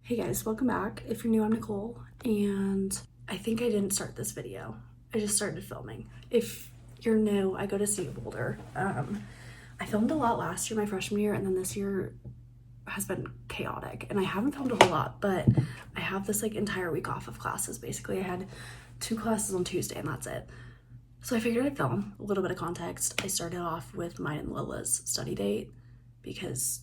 Hey guys, welcome back. If you're new, I'm Nicole, and I think I didn't start this video. I just started filming. If you're new, I go to CU Boulder. I filmed a lot last year, my freshman year, and then this year has been chaotic, and I haven't filmed a whole lot, but I have this like entire week off of classes. Basically, I had 2 classes on Tuesday, and that's it. So I figured I'd film a little bit of context. I started off with mine and Lila's study date because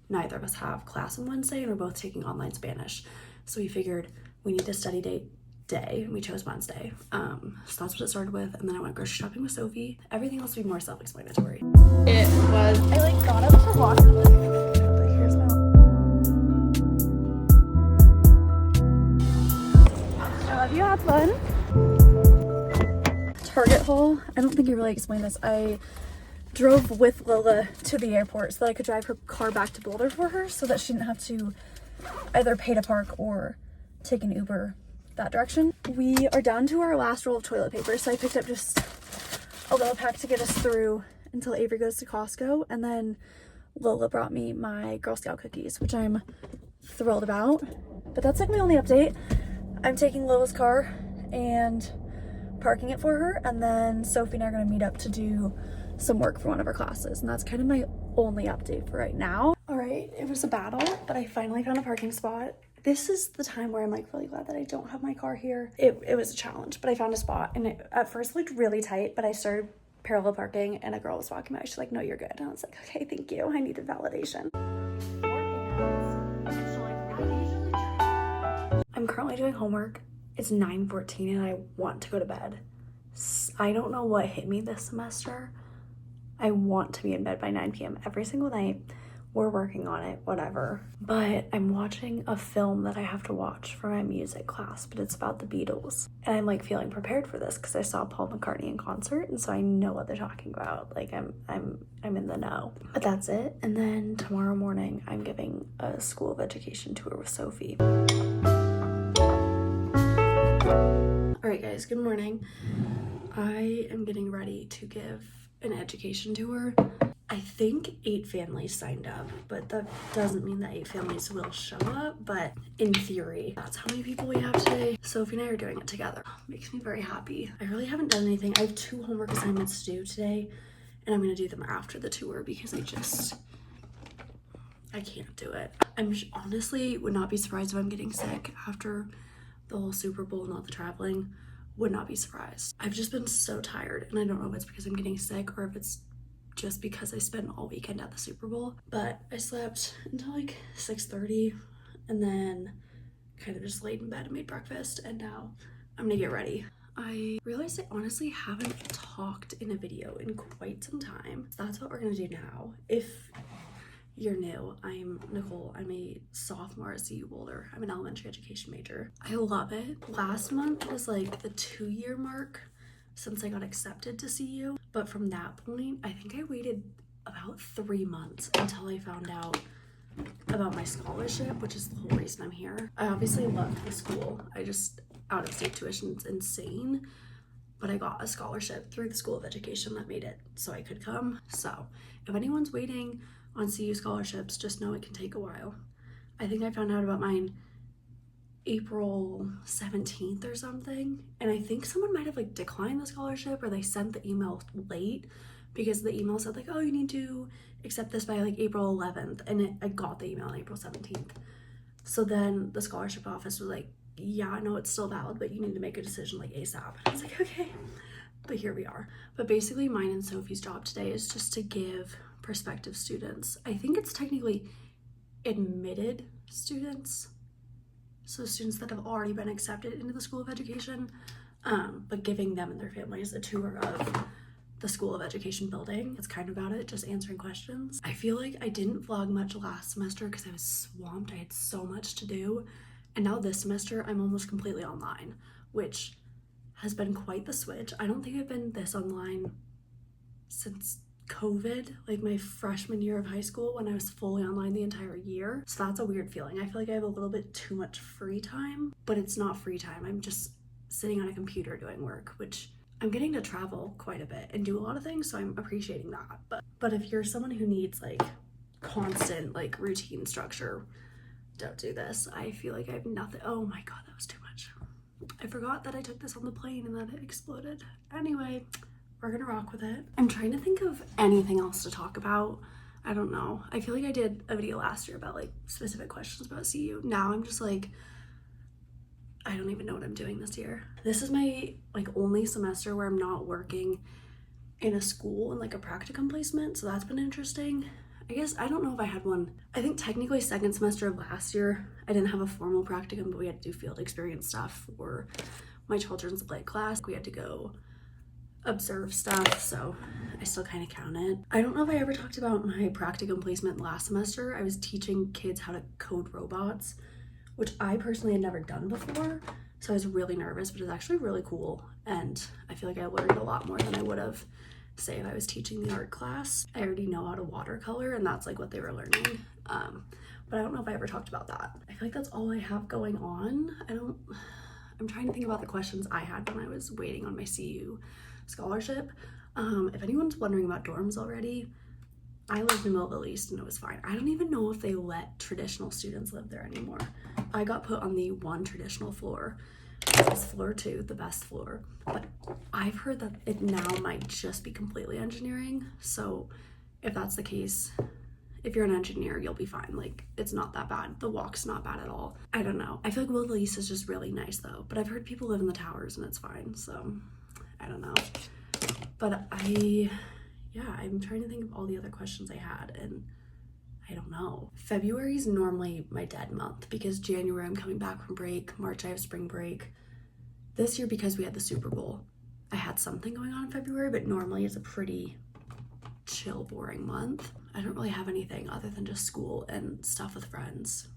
neither of us have class on Wednesday and we're both taking online Spanish. So we figured we need a study date day and we chose Wednesday. So that's what it started with. And then I went grocery shopping with Sophie. Everything else will be more self-explanatory. It was. I like got up to walk up but here's my I love you, have fun. Target haul. I don't think I really explained this. I drove with Lila to the airport so that I could drive her car back to Boulder for her so that she didn't have to either pay to park or take an Uber that direction. We are down to our last roll of toilet paper, so I picked up just a little pack to get us through until Avery goes to Costco, and then Lola brought me my Girl Scout cookies, which I'm thrilled about. But that's like my only update. I'm taking Lola's car and parking it for her, and then Sophie and I are gonna meet up to do some work for one of our classes, and that's kind of my only update for right now. All right, it was a battle, but I finally found a parking spot. This is the time where I'm like really glad that I don't have my car here. It was a challenge, but I found a spot, and it at first looked really tight, but I started parallel parking and a girl was walking by. She's like, no, you're good. And I was like, okay, thank you. I needed validation. I'm currently doing homework. It's 9:14 and I want to go to bed. I don't know what hit me this semester. I want to be in bed by 9 p.m. every single night. We're working on it, whatever. But I'm watching a film that I have to watch for my music class, but it's about the Beatles. And I'm like feeling prepared for this because I saw Paul McCartney in concert, and so I know what they're talking about. Like I'm in the know. But that's it. And then tomorrow morning I'm giving a school of education tour with Sophie. All right guys, good morning. I am getting ready to give an education tour. I think 8 families signed up, but that doesn't mean that 8 families will show up, but in theory, that's how many people we have today. Sophie and I are doing it together. Makes me very happy. I really haven't done anything. I have 2 homework assignments to do today, and I'm gonna do them after the tour because I can't do it. Honestly would not be surprised if I'm getting sick after the whole Super Bowl and all the traveling. Would not be surprised. I've just been so tired, and I don't know if it's because I'm getting sick or if it's just because I spent all weekend at the Super Bowl. But I slept until like 6:30 and then kind of just laid in bed and made breakfast, and now I'm gonna get ready. I realized I honestly haven't talked in a video in quite some time. So that's what we're gonna do now. If you're new, I'm Nicole. I'm a sophomore at CU Boulder. I'm an elementary education major. I love it. Last month was like the 2-year mark since I got accepted to CU. But from that point, I think I waited about 3 months until I found out about my scholarship, which is the whole reason I'm here. I obviously loved the school. Out of state tuition is insane. But I got a scholarship through the School of Education that made it so I could come. So if anyone's waiting on CU scholarships, just know it can take a while. I think I found out about mine April 17th or something, and I think someone might have like declined the scholarship or they sent the email late because the email said like, oh, you need to accept this by like April 11th, and I got the email on April 17th. So then the scholarship office was like, yeah, I know it's still valid, but you need to make a decision like ASAP. I was like, okay, but here we are. But basically mine and Sophie's job today is just to give prospective students, I think it's technically admitted students, so students that have already been accepted into the School of Education, but giving them and their families a tour of the School of Education building. It's kind of about it, just answering questions. I feel like I didn't vlog much last semester because I was swamped. I had so much to do, and now this semester I'm almost completely online, which has been quite the switch. I don't think I've been this online since COVID, like my freshman year of high school when I was fully online the entire year. So that's a weird feeling. I feel like I have a little bit too much free time, but it's not free time. I'm just sitting on a computer doing work, which I'm getting to travel quite a bit and do a lot of things, so I'm appreciating that. But if you're someone who needs like constant like routine structure, don't do this. I feel like I have nothing. Oh my god, that was too much. I forgot that I took this on the plane and that it exploded. Anyway, we're gonna rock with it. I'm trying to think of anything else to talk about. I don't know. I feel like I did a video last year about like specific questions about CU. Now I'm just like, I don't even know what I'm doing this year. This is my like only semester where I'm not working in a school and like a practicum placement, so that's been interesting. I guess I don't know if I had one. I think technically second semester of last year I didn't have a formal practicum, but we had to do field experience stuff for my children's play class. We had to go observe stuff, so I still kind of count it. I don't know if I ever talked about my practicum placement last semester. I was teaching kids how to code robots, which I personally had never done before, so I was really nervous, but it was actually really cool, and I feel like I learned a lot more than I would have, say, if I was teaching the art class. I already know how to watercolor, and that's like what they were learning, but I don't know if I ever talked about that. I feel like that's all I have going on. I'm trying to think about the questions I had when I was waiting on my CU scholarship. If anyone's wondering about dorms already, I lived in the middle of the East and it was fine. I don't even know if they let traditional students live there anymore. I got put on the one traditional floor. It's floor 2, the best floor. But I've heard that it now might just be completely engineering. So if that's the case, if you're an engineer, you'll be fine. Like, it's not that bad. The walk's not bad at all. I don't know. I feel like Middle of the East is just really nice though. But I've heard people live in the towers and it's fine. So I don't know. But I'm trying to think of all the other questions I had, and I don't know. February is normally my dead month because January I'm coming back from break, March I have spring break. This year, because we had the Super Bowl, I had something going on in February, but normally it's a pretty chill, boring month. I don't really have anything other than just school and stuff with friends,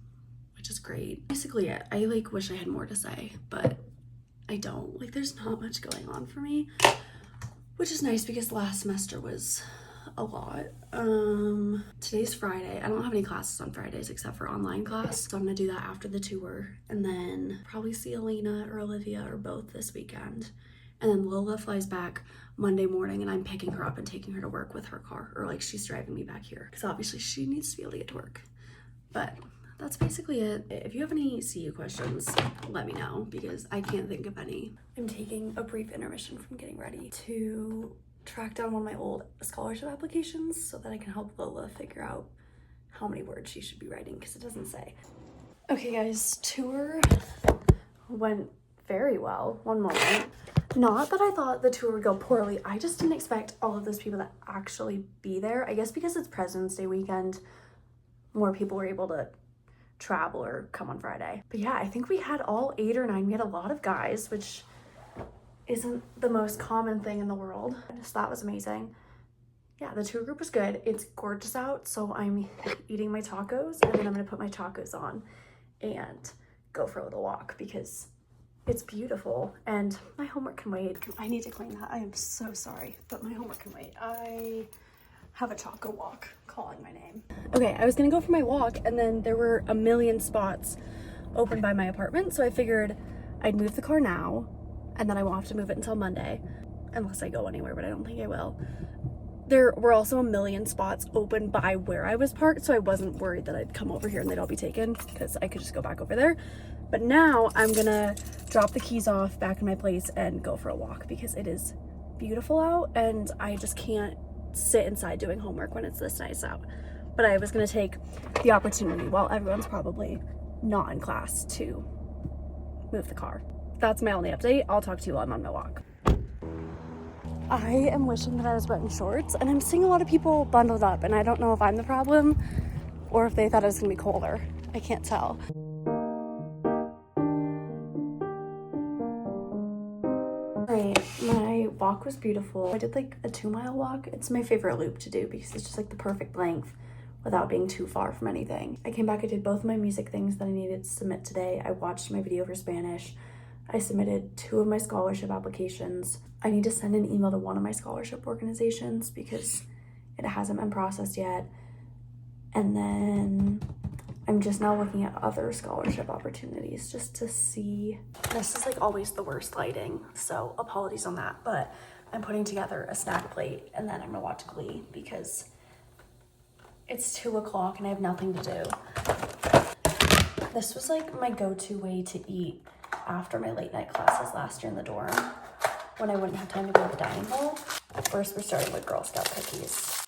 which is great. Basically it. I like wish I had more to say, but I don't. Like, there's not much going on for me, which is nice because last semester was a lot. Today's Friday. I don't have any classes on Fridays except for online class, so I'm gonna do that after the tour, and then probably see Alina or Olivia or both this weekend. And then Lola flies back Monday morning, and I'm picking her up and taking her to work with her car, or like she's driving me back here because obviously she needs to be able to get to work. But that's basically it. If you have any CU questions, let me know because I can't think of any. I'm taking a brief intermission from getting ready to track down one of my old scholarship applications so that I can help Lola figure out how many words she should be writing because it doesn't say. Okay guys, tour went very well. One moment. Not that I thought the tour would go poorly, I just didn't expect all of those people to actually be there. I guess because it's President's Day weekend, more people were able to travel or come on Friday. But yeah, I think we had all 8 or 9. We had a lot of guys, which isn't the most common thing in the world. So that was amazing. Yeah, the tour group was good. It's gorgeous out, so I'm eating my tacos and then I'm gonna put my tacos on and go for a little walk because it's beautiful and my homework can wait. I need to clean that. I am so sorry, but my homework can wait. I have a taco walk calling my name. Okay, I was gonna go for my walk and then there were a million spots open by my apartment, so I figured I'd move the car now and then I won't have to move it until Monday unless I go anywhere, but I don't think I will. There were also a million spots open by where I was parked, so I wasn't worried that I'd come over here and they'd all be taken because I could just go back over there. But now I'm gonna drop the keys off back in my place and go for a walk because it is beautiful out and I just can't sit inside doing homework when it's this nice out. But I was gonna take the opportunity while everyone's probably not in class to move the car. That's my only update. I'll talk to you while I'm on my walk. I am wishing that I was wearing shorts and I'm seeing a lot of people bundled up and I don't know if I'm the problem or if they thought it was gonna be colder. I can't tell. Alright, my walk was beautiful. I did like a 2-mile walk. It's my favorite loop to do because it's just like the perfect length without being too far from anything. I came back, I did both of my music things that I needed to submit today. I watched my video for Spanish. I submitted 2 of my scholarship applications. I need to send an email to one of my scholarship organizations because it hasn't been processed yet. And then I'm just now looking at other scholarship opportunities just to see. This is like always the worst lighting, so apologies on that, but I'm putting together a snack plate and then I'm gonna watch Glee because it's 2 o'clock and I have nothing to do. This was like my go-to way to eat after my late night classes last year in the dorm when I wouldn't have time to go to the dining hall. First, we're starting with Girl Scout cookies.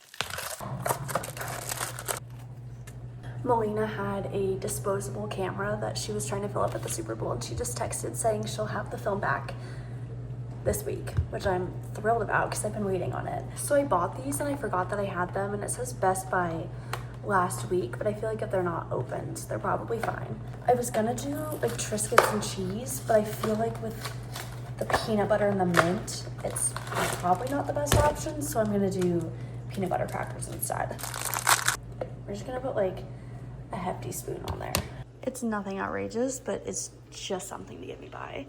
Melina had a disposable camera that she was trying to fill up at the Super Bowl, and she just texted saying she'll have the film back this week, which I'm thrilled about because I've been waiting on it. So I bought these and I forgot that I had them, and it says Best Buy last week, but I feel like if they're not opened, they're probably fine. I was gonna do like Triscuits and cheese, but I feel like with the peanut butter and the mint, it's probably not the best option, so I'm gonna do peanut butter crackers instead. We're just gonna put like a hefty spoon on there. It's nothing outrageous, but it's just something to get me by.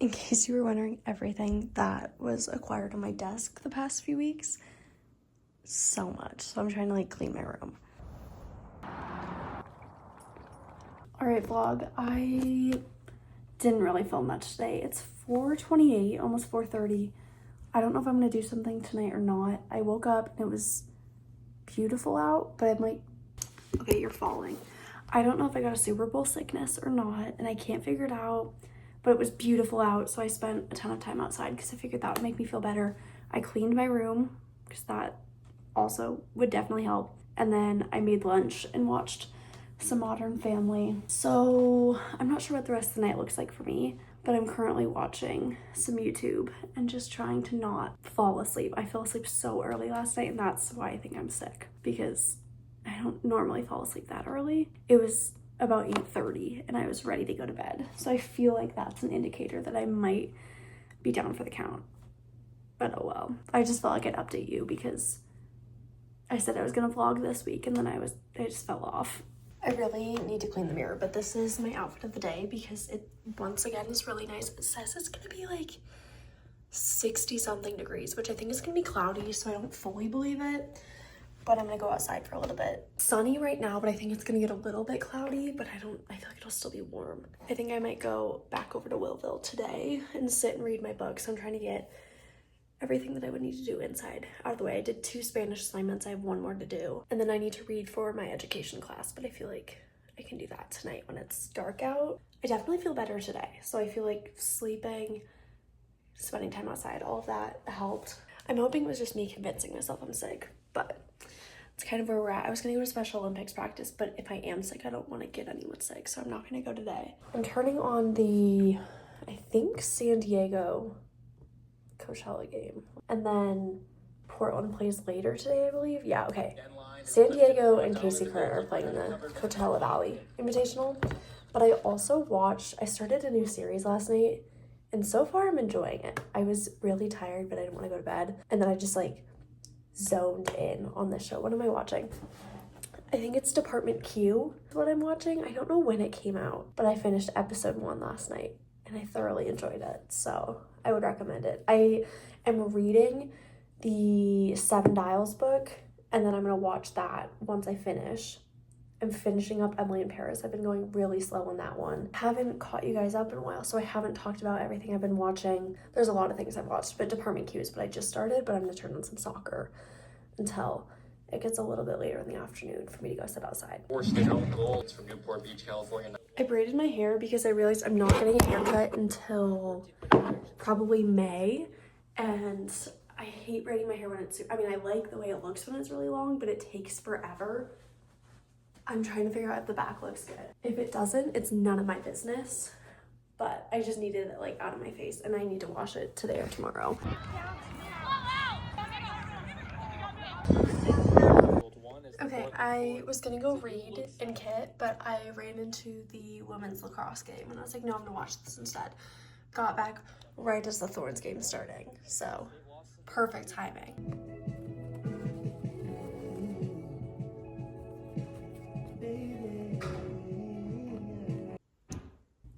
In case you were wondering, everything that was acquired on my desk the past few weeks, so much. So I'm trying to like clean my room. All right, vlog, I didn't really film much today. It's 4:28, almost 4:30. I don't know if I'm gonna do something tonight or not. I woke up and it was beautiful out, but I'm like, okay, you're falling. I don't know if I got a Super Bowl sickness or not, and I can't figure it out, but it was beautiful out, so I spent a ton of time outside because I figured that would make me feel better. I cleaned my room because that also would definitely help, and then I made lunch and watched some Modern Family. So I'm not sure what the rest of the night looks like for me, but I'm currently watching some YouTube and just trying to not fall asleep. I fell asleep so early last night, and that's why I think I'm sick, because I don't normally fall asleep that early. It was about 8:30 and I was ready to go to bed. So I feel like that's an indicator that I might be down for the count. But oh well. I just felt like I'd update you because I said I was gonna vlog this week and then I just fell off. I really need to clean the mirror, but this is my outfit of the day because it once again is really nice. It says it's gonna be like 60 something degrees, which I think is gonna be cloudy, so I don't fully believe it. But I'm gonna go outside for a little bit. Sunny right now, but I think it's gonna get a little bit cloudy, but I feel like it'll still be warm. I think I might go back over to Willville today and sit and read my books. I'm trying to get everything that I would need to do inside out of the way. I did 2 Spanish assignments. I have 1 more to do. And then I need to read for my education class, but I feel like I can do that tonight when it's dark out. I definitely feel better today. So I feel like sleeping, spending time outside, all of that helped. I'm hoping it was just me convincing myself I'm sick, but it's kind of where we're at. I was gonna go to Special Olympics practice, but if I am sick, I don't want to get anyone sick, so I'm not gonna go today. I'm turning on the, I think, San Diego Coachella game. And then Portland plays later today, I believe. Yeah, okay. San Diego and Casey Curran are playing in the Coachella Valley Invitational. But I started a new series last night, and so far I'm enjoying it. I was really tired, but I didn't want to go to bed. And then I just like zoned in on this show. What am I watching? I think it's Department Q is what I'm watching. I don't know when it came out, but I finished episode 1 last night and I thoroughly enjoyed it. So I would recommend it. I am reading the 7 Dials book, and then I'm gonna watch that once I finish. I'm finishing up Emily in Paris. I've been going really slow on that one. Haven't caught you guys up in a while, so I haven't talked about everything I've been watching. There's a lot of things I've watched, but Department Q is what I just started, but I'm gonna turn on some soccer until it gets a little bit later in the afternoon for me to go sit outside. It's from Newport Beach, California. I braided my hair because I realized I'm not getting a haircut until probably May, and I hate braiding my hair when it's, I like the way it looks when it's really long, but it takes forever. I'm trying to figure out if the back looks good. If it doesn't, it's none of my business, but I just needed it like out of my face, and I need to wash it today or tomorrow. Okay, I was gonna go read in Kit, but I ran into the women's lacrosse game, and I was like, no, I'm gonna watch this instead. Got back right as the Thorns game starting, so perfect timing.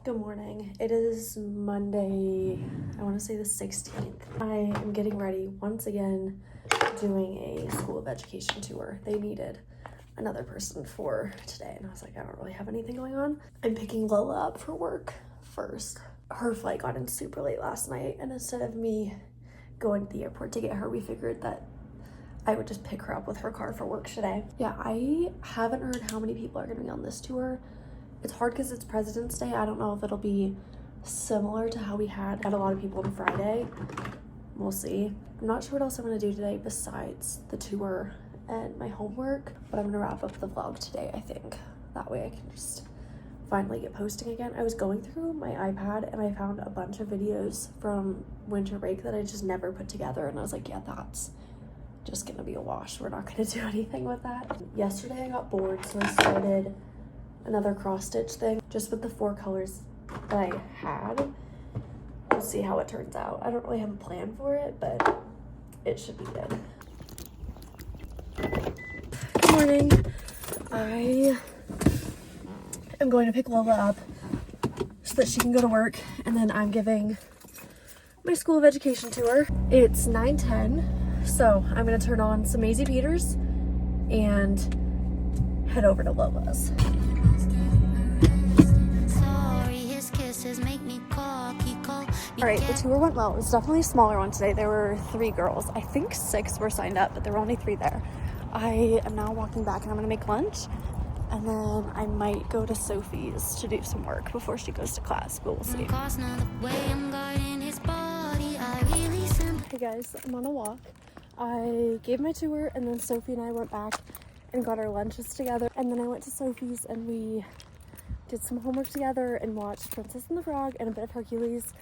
Good morning. It is Monday, I want to say the 16th. I am getting ready once again, doing a School of Education tour. They needed another person for today, and I was like, I don't really have anything going on. I'm picking Lola up for work first. her flight got in super late last night, and instead of me going to the airport to get her, we figured that I would just pick her up with her car for work today. Yeah, I haven't heard how many people are gonna be on this tour. It's hard because it's President's Day. I don't know if it'll be similar to how we had a lot of people on Friday. We'll see. I'm not sure what else I'm gonna do today besides the tour and my homework, but I'm gonna wrap up the vlog today, I think. That way I can just finally get posting again. I was going through my iPad and I found a bunch of videos from winter break that I just never put together, and I was like, yeah, that's just gonna be a wash. We're not gonna do anything with that. Yesterday I got bored, so I started another cross stitch thing just with the 4 colors that I had. We'll see how it turns out. I don't really have a plan for it, but it should be good. Good morning. I am going to pick Lola up so that she can go to work, and then I'm giving my School of Education tour. It's 9:10, so I'm gonna turn on some Maisie Peters and head over to Lola's. All right, the tour went well. It was definitely a smaller one today. There were 3 girls. I think 6 were signed up, but there were only 3 there. I am now walking back and I'm gonna make lunch, and then I might go to Sophie's to do some work before she goes to class, but we'll see. Hey guys, I'm on a walk. I gave my tour, and then Sophie and I went back and got our lunches together, and then I went to Sophie's and we did some homework together and watched Princess and the Frog and a bit of Hercules,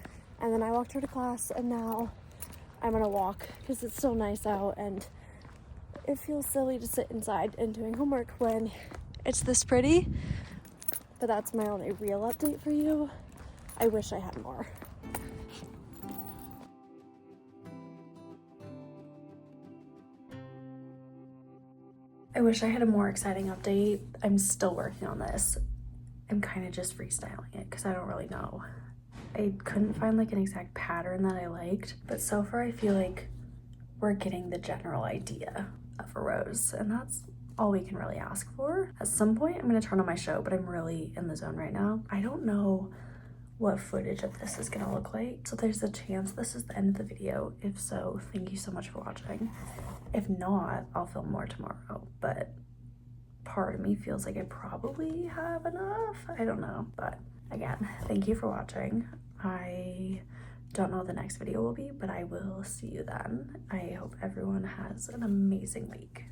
and then I walked her to class, and now I'm gonna walk because it's still nice out and it feels silly to sit inside and doing homework when it's this pretty. But that's my only real update for you. I wish I had more. I wish I had a more exciting update. I'm still working on this. I'm kind of just freestyling it because I don't really know. I couldn't find like an exact pattern that I liked, but so far I feel like we're getting the general idea of a rose, and that's all we can really ask for. At some point I'm gonna turn on my show, but I'm really in the zone right now. I don't know what footage of this is gonna look like, so there's a chance this is the end of the video. If so, thank you so much for watching. If not, I'll film more tomorrow, but part of me feels like I probably have enough. I don't know, but again, thank you for watching. I don't know what the next video will be, but I will see you then. I hope everyone has an amazing week.